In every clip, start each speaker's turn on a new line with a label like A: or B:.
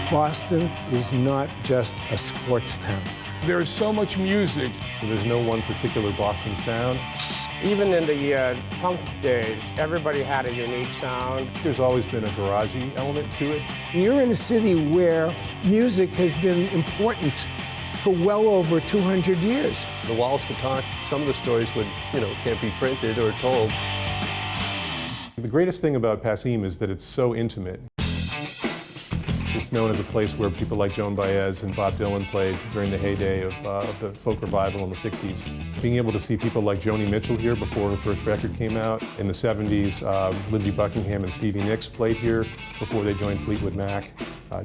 A: Boston is not just a sports town.
B: There's so much music.
C: There's no one particular Boston sound.
D: Even in the punk days, everybody had a unique sound.
C: There's always been a garagey element to it.
A: You're in a city where music has been important for well over 200 years.
E: The walls could talk. Some of the stories would, can't be printed or told.
C: The greatest thing about Passim is that it's so intimate. It's known as a place where people like Joan Baez and Bob Dylan played during the heyday of the folk revival in the 60s. Being able to see people like Joni Mitchell here before her first record came out. In the 70s, Lindsey Buckingham and Stevie Nicks played here before they joined Fleetwood Mac.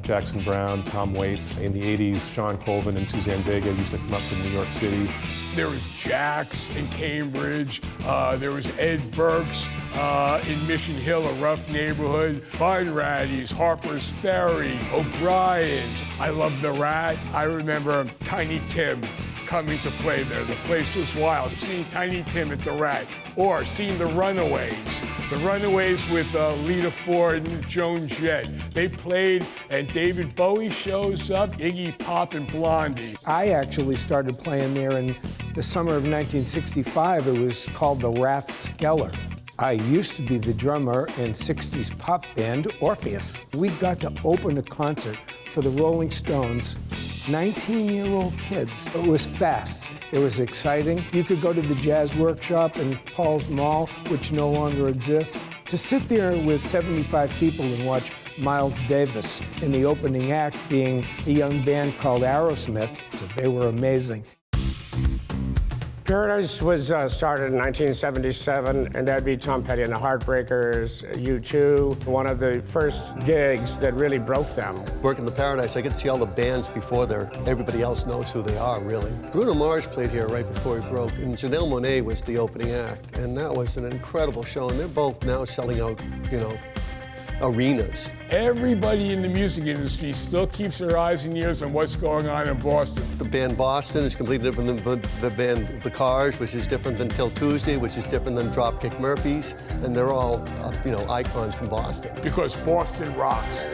C: Jackson Browne, Tom Waits. In the 80s, Sean Colvin and Suzanne Vega used to come up to New York City.
B: There was Jax in Cambridge. There was Ed Burke's in Mission Hill, a rough neighborhood. Bunratty's, Harper's Ferry, O'Brien's. I love the Rat. I remember Tiny Tim coming to play there. The place was wild. Seeing Tiny Tim at the Rat, or seeing the Runaways. The Runaways with Lita Ford and Joan Jett. They played, and David Bowie shows up, Iggy Pop and Blondie.
A: I actually started playing there in the summer of 1965. It was called the Rathskeller. I used to be the drummer in 60s pop band Orpheus. We got to open a concert for the Rolling Stones, 19-year-old kids. It was fast. It was exciting. You could go to the Jazz Workshop in Paul's Mall, which no longer exists. To sit there with 75 people and watch Miles Davis in the opening act being a young band called Aerosmith, they were amazing.
D: Paradise was started in 1977, and that'd be Tom Petty and the Heartbreakers, U2, one of the first gigs that really broke them.
E: Working the Paradise, I get to see all the bands before everybody else knows who they are, really. Bruno Mars played here right before he broke, and Janelle Monáe was the opening act, and that was an incredible show, and they're both now selling out, arenas.
B: Everybody in the music industry still keeps their eyes and ears on what's going on in Boston.
E: The band Boston is completely different than the band The Cars, which is different than Till Tuesday, which is different than Dropkick Murphys, and they're all, icons from Boston.
B: Because Boston rocks.